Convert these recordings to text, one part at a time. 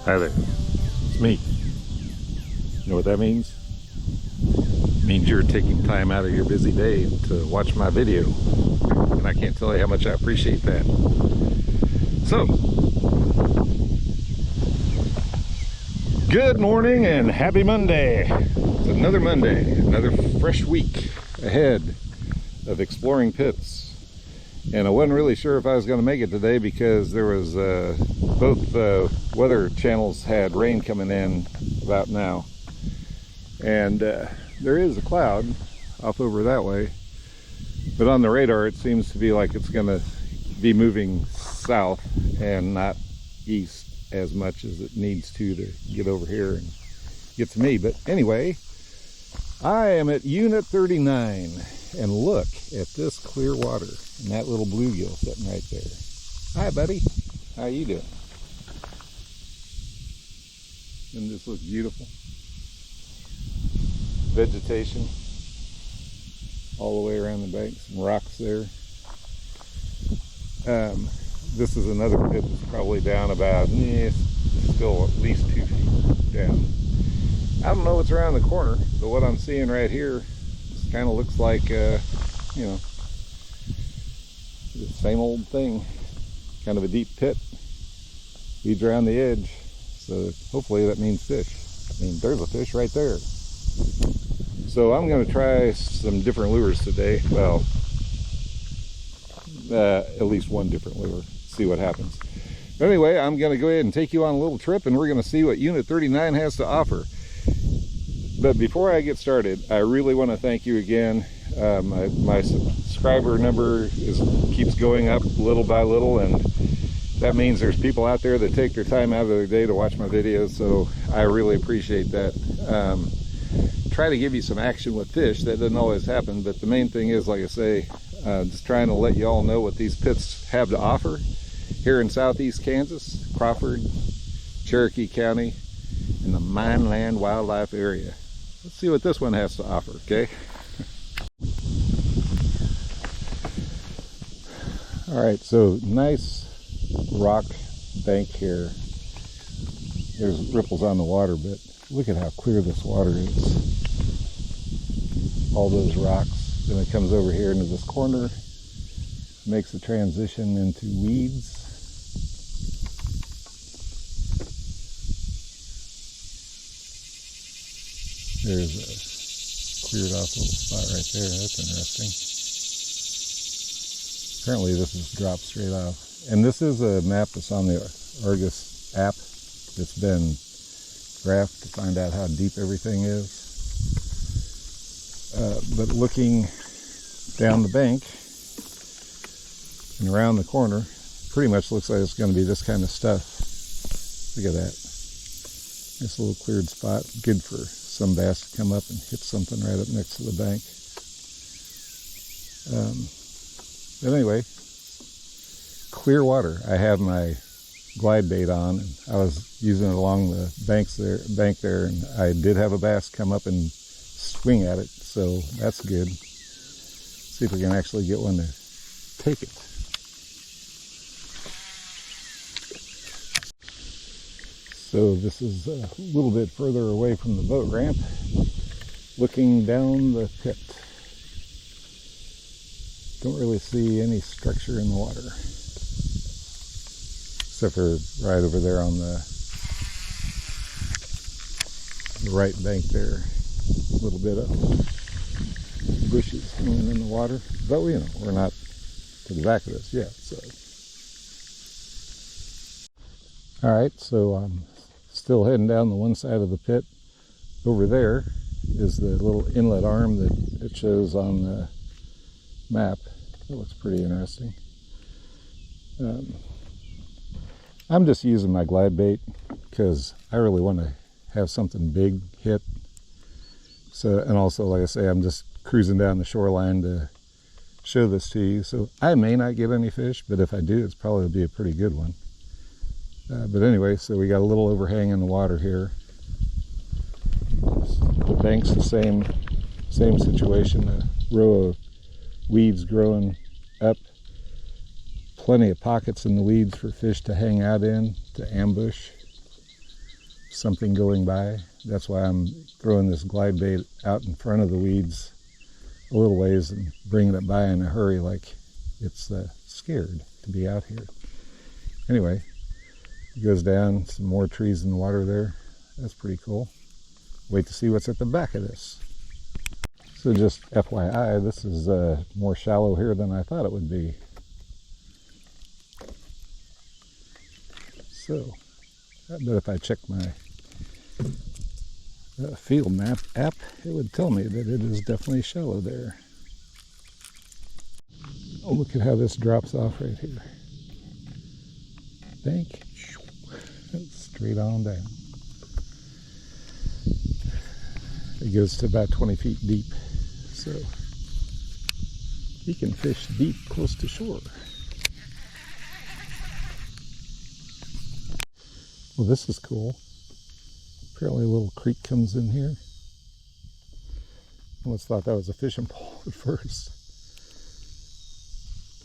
Hi there, it's me. You know what that means? It means you're taking time out of your busy day to watch my video. And I can't tell you how much I appreciate that. So, good morning and happy Monday. It's another Monday, another fresh week ahead of exploring pits. And I wasn't really sure if I was going to make it today because there was both weather channels had rain coming in about now. And there is a cloud off over that way. But on the radar it seems to be like it's going to be moving south and not east as much as it needs to get over here and get to me. But anyway, I am at Unit 39. And look at this clear water and that little bluegill sitting right there. Hi, buddy. How you doing? Doesn't this look beautiful? Vegetation all the way around the bank. Some rocks there. This is another pit that's probably down about, still at least 2 feet down. I don't know what's around the corner, but what I'm seeing right here kind of looks like, the same old thing. Kind of a deep pit. Leads around the edge. So hopefully that means fish. I mean, there's a fish right there. So I'm going to try some different lures today. Well, at least one different lure. See what happens. But anyway, I'm going to go ahead and take you on a little trip and we're going to see what Unit 39 has to offer. But before I get started, I really want to thank you again. My subscriber number keeps going up little by little, and that means there's people out there that take their time out of their day to watch my videos, so I really appreciate that. Try to give you some action with fish. That doesn't always happen, but the main thing is, like I say, just trying to let you all know what these pits have to offer here in southeast Kansas, Crawford, Cherokee County, in the Mineland Wildlife Area. Let's see what this one has to offer, okay? All right, so nice rock bank here. There's ripples on the water, but look at how clear this water is. All those rocks. Then it comes over here into this corner, makes the transition into weeds. There's a cleared off little spot right there. That's interesting. Apparently this is dropped straight off. And this is a map that's on the Argus app. It's been graphed to find out how deep everything is. But looking down the bank and around the corner, pretty much looks like it's going to be this kind of stuff. Look at that. Nice little cleared spot. Good for some bass to come up and hit something right up next to the bank. But anyway, clear water. I have my glide bait on, and I was using it along the bank there, and I did have a bass come up and swing at it, so that's good. See if we can actually get one to take it. So this is a little bit further away from the boat ramp, looking down the pit. Don't really see any structure in the water, except for right over there on the right bank there. A little bit of bushes hanging in the water, but we're not to the back of this yet. So, all right, so I'm still heading down the one side of the pit. Over there is the little inlet arm that it shows on the map. That looks pretty interesting. I'm just using my glide bait because I really want to have something big hit. So, and also, like I say, I'm just cruising down the shoreline to show this to you. So I may not get any fish, but if I do, it's probably be a pretty good one. But anyway, so we got a little overhang in the water here. The bank's the same situation. A row of weeds growing up. Plenty of pockets in the weeds for fish to hang out in, to ambush. something going by. That's why I'm throwing this glide bait out in front of the weeds a little ways and bringing it by in a hurry, like it's scared to be out here. Anyway, it goes down, some more trees in the water there. That's pretty cool. Wait to see what's at the back of this. So just FYI, this is more shallow here than I thought it would be. So, I bet if I check my field map app, it would tell me that it is definitely shallow there. Oh, look at how this drops off right here. Bank, straight on down. It goes to about 20 feet deep, so you can fish deep close to shore. Well, this is cool. Apparently a little creek comes in here. I almost thought that was a fishing pole at first.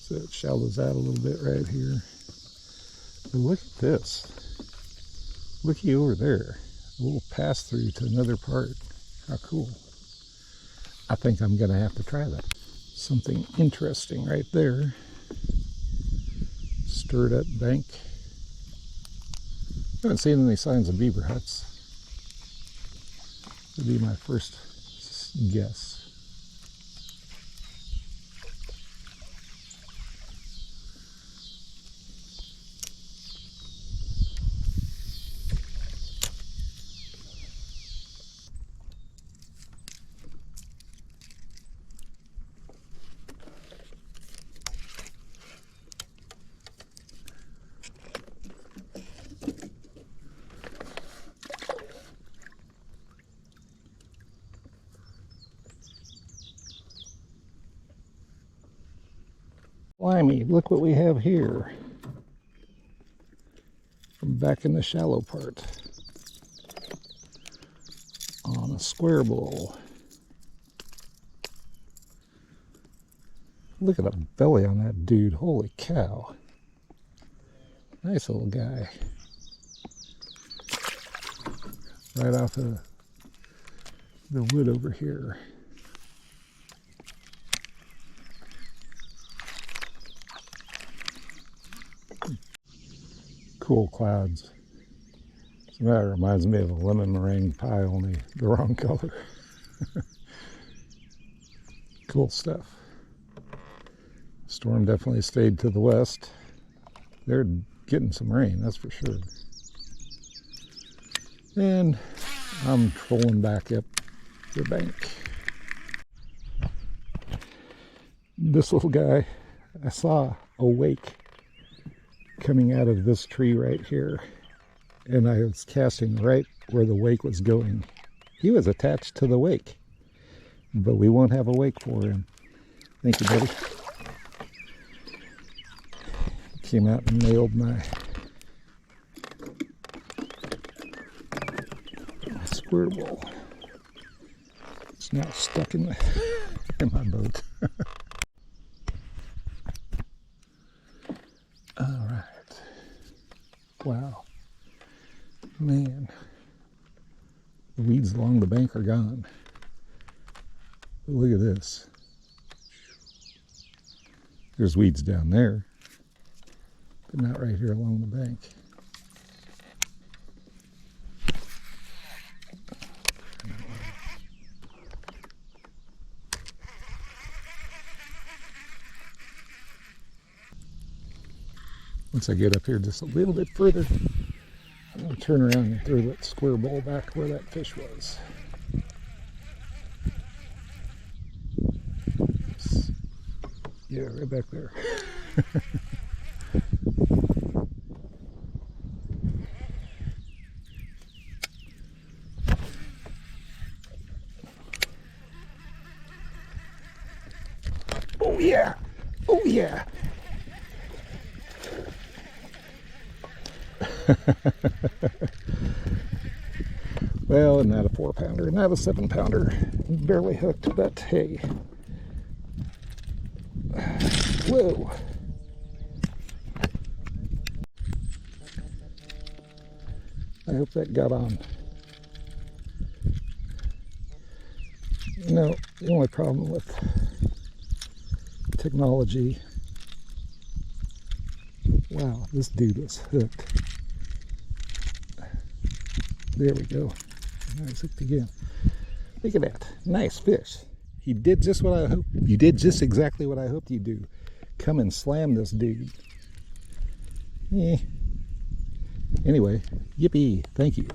So it shallows out a little bit right here. But look at this. Looky over there. A little pass through to another part. How cool. I think I'm going to have to try that. Something interesting right there. Stirred up bank. I haven't seen any signs of beaver huts. Would be my first guess. Blimey, look what we have here. From back in the shallow part. On a square bowl. Look at the belly on that dude. Holy cow. Nice little guy. Right off of the wood over here. Cool clouds. So that reminds me of a lemon meringue pie, only the wrong color. Cool stuff. Storm definitely stayed to the west. They're getting some rain, that's for sure. And I'm trolling back up the bank. This little guy, I saw a wake coming out of this tree right here, and I was casting right where the wake was going. He was attached to the wake, but we won't have a wake for him. Thank you, buddy. Came out and nailed my square bowl. It's now stuck in my boat. All right. Wow. Man. The weeds along the bank are gone. But look at this. There's weeds down there, but not right here along the bank. Once I get up here just a little bit further, I'm going to turn around and throw that square bowl back where that fish was. Oops. Yeah, right back there. Oh yeah! Oh yeah! Well, not a 4-pounder, not a 7-pounder. Barely hooked, but hey. Whoa. I hope that got on. You know, the only problem with technology, wow, this dude was hooked. There we go. Now he's hooked again. Look at that. Nice fish. He did just what I hoped. You did just exactly what I hoped you'd do. Come and slam this dude. Eh. Anyway, yippee. Thank you.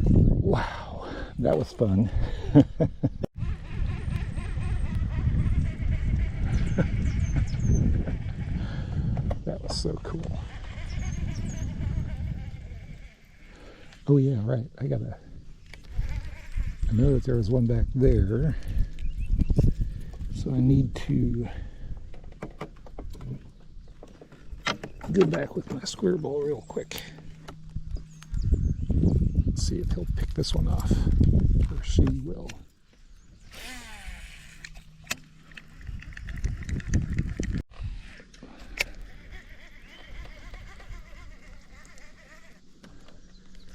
Wow. That was fun. That was so cool. Oh yeah, right. I know that there was one back there. So I need to go back with my square ball real quick. Let's see if he'll pick this one off. Or she will.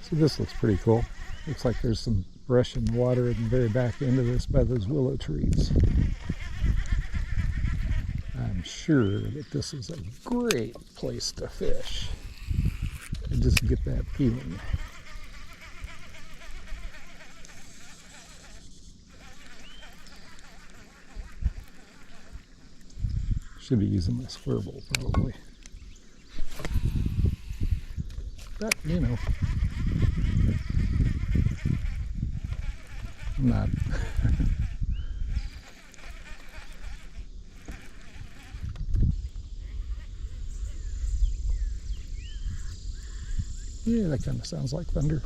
So this looks pretty cool. Looks like there's some brush and water at the very back end of this by those willow trees. I'm sure that this is a great place to fish. I just get that feeling. Should be using my square bowl probably. But, you know, I'm not. Yeah, that kind of sounds like thunder.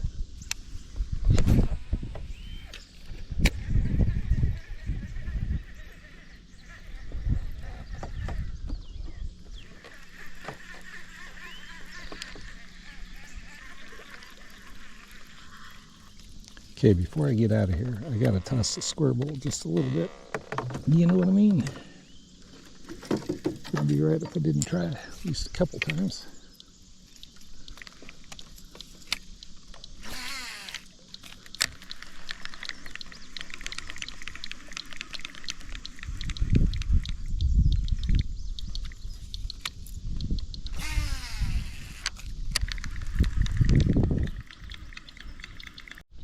Okay, before I get out of here, I gotta toss the square bowl just a little bit. You know what I mean? It'd be right if I didn't try at least a couple times.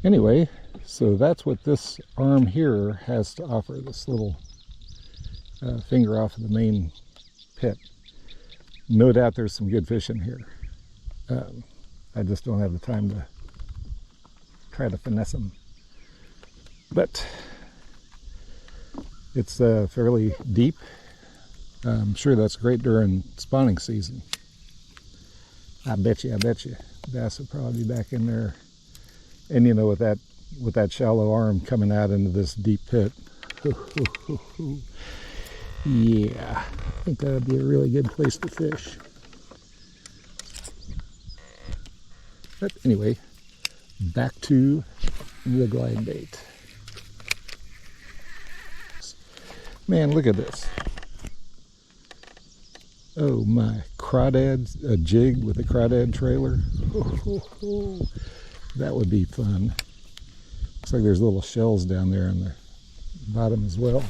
Anyway, so that's what this arm here has to offer, this little finger off of the main pit. No doubt there's some good fish in here. I just don't have the time to try to finesse them. But it's fairly deep. I'm sure that's great during spawning season. I bet you. Bass will probably be back in there. And you know, with that shallow arm coming out into this deep pit, yeah, I think that would be a really good place to fish. But anyway, back to the glide bait. Man, look at this. Oh my, crawdad, a jig with a crawdad trailer. That would be fun. Looks like there's little shells down there on the bottom as well.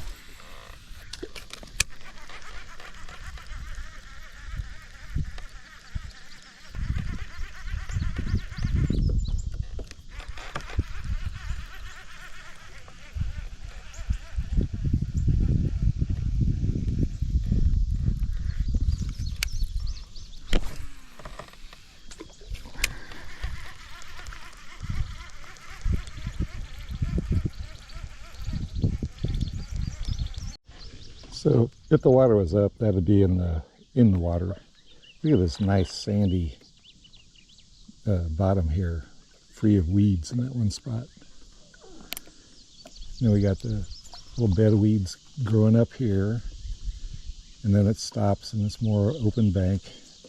So if the water was up, that would be in the water. Look at this nice sandy bottom here, free of weeds in that one spot. Then we got the little bed of weeds growing up here, and then it stops and it's more open bank.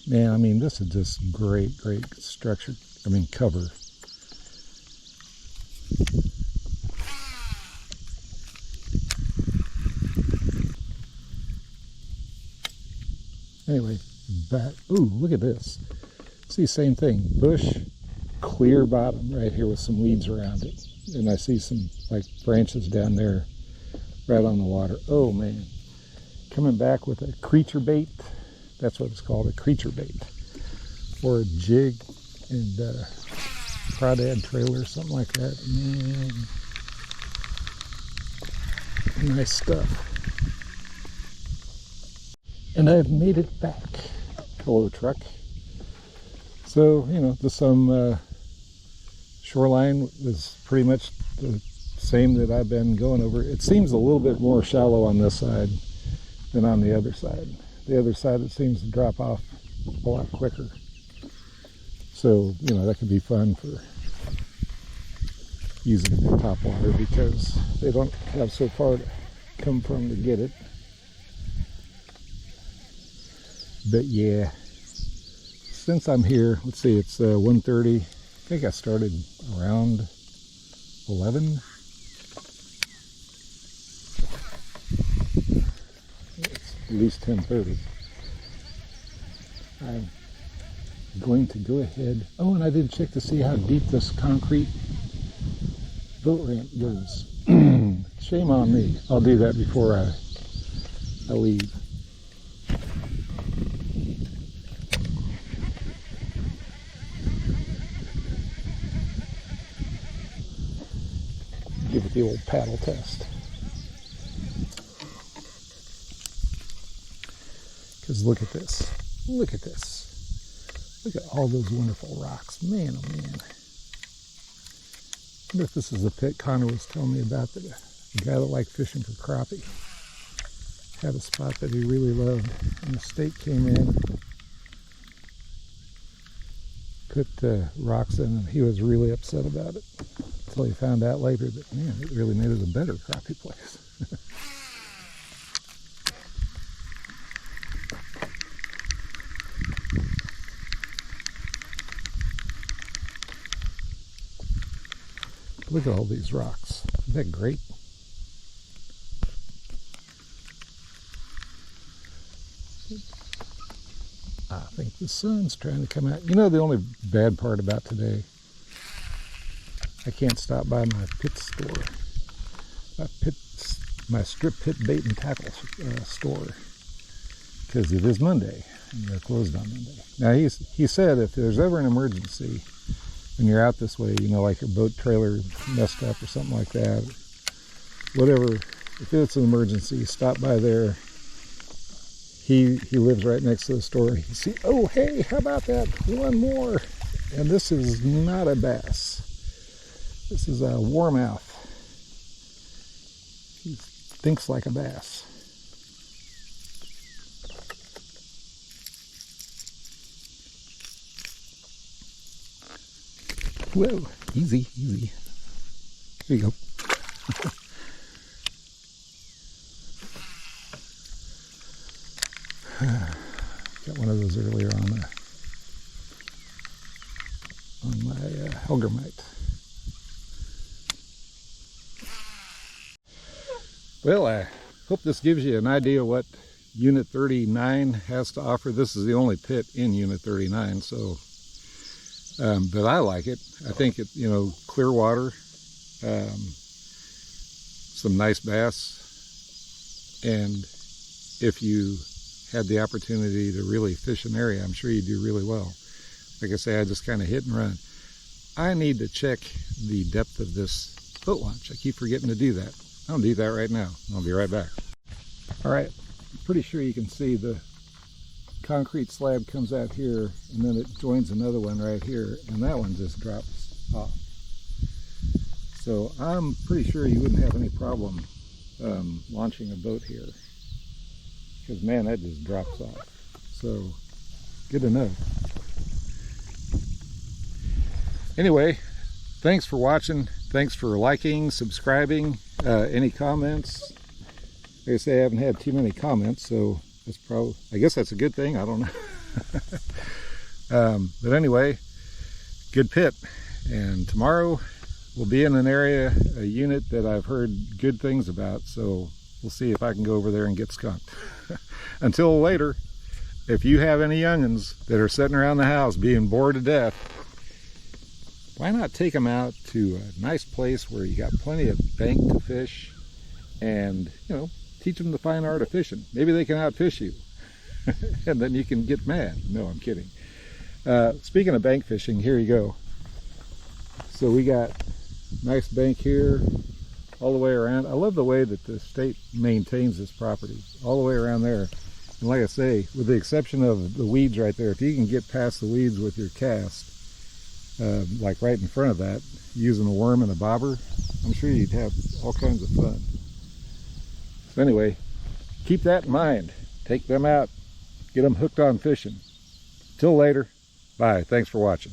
Man, I mean, this is just great structure. I mean, cover. Anyway, But, ooh, look at this. See, same thing. Bush, clear bottom right here with some weeds around it. And I see some, like, branches down there right on the water. Oh, man. Coming back with a creature bait. That's what it's called, a creature bait. Or a jig and crawdad trailer, something like that. Man. Nice stuff. And I've made it back. Hello, truck. So, you know, the shoreline is pretty much the same that I've been going over. It seems a little bit more shallow on this side than on the other side. The other side, it seems to drop off a lot quicker. So, you know, that could be fun for using the top water because they don't have so far to come from to get it. But yeah, since I'm here, let's see, it's 1:30. I think I started around 11. It's at least 10:30. I'm going to go ahead. Oh, and I did check to see how deep this concrete boat ramp goes. Shame on me. I'll do that before I leave. Give it the old paddle test. Because look at this. Look at this. Look at all those wonderful rocks. Man, oh man. I wonder if this is the pit Connor was telling me about, that a guy that liked fishing for crappie had a spot that he really loved. And the state came in, put rocks in, and he was really upset about it. Until he found out later that, man, it really made it a better crappie place. Look at all these rocks. Isn't that great? I think the sun's trying to come out. You know, the only bad part about today, I can't stop by my pit store, my strip pit bait and tackle store, because it is Monday and they're closed on Monday. Now he said if there's ever an emergency and you're out this way, you know, like your boat trailer messed up or something like that, whatever, if it's an emergency, stop by there. He lives right next to the store. He see, oh hey, how about that? One more, and this is not a bass. This is a warmouth. He thinks like a bass. Whoa, easy, easy. There you go. Got one of those earlier on my Helgermite. Well, I hope this gives you an idea what Unit 39 has to offer. This is the only pit in Unit 39, so but I like it. I think it, you know, clear water, some nice bass, and if you had the opportunity to really fish an area, I'm sure you do really well. Like I say, I just kind of hit and run. I need to check the depth of this boat launch. I keep forgetting to do that. I'll do that right now. I'll be right back. All right, I'm pretty sure you can see the concrete slab comes out here and then it joins another one right here, and that one just drops off. So I'm pretty sure you wouldn't have any problem launching a boat here, because man, that just drops off. So good to know. Anyway, thanks for watching. Thanks for liking, subscribing. Any comments? Like I say, I haven't had too many comments, so that's probably, I guess that's a good thing. I don't know. But anyway, good pit. And tomorrow we'll be in an area, a unit that I've heard good things about. So we'll see if I can go over there and get skunked. Until later, if you have any youngins that are sitting around the house being bored to death, why not take them out to a nice place where you got plenty of bank to fish and, you know, teach them the fine art of fishing. Maybe they can outfish you and then you can get mad. No, I'm kidding. Speaking of bank fishing, here you go. So we got nice bank here all the way around. I love the way that the state maintains this property all the way around there. And like I say, with the exception of the weeds right there, if you can get past the weeds with your cast, like right in front of that, using a worm and a bobber, I'm sure you'd have all kinds of fun. So anyway, keep that in mind. Take them out, get them hooked on fishing. Till later, bye. Thanks for watching.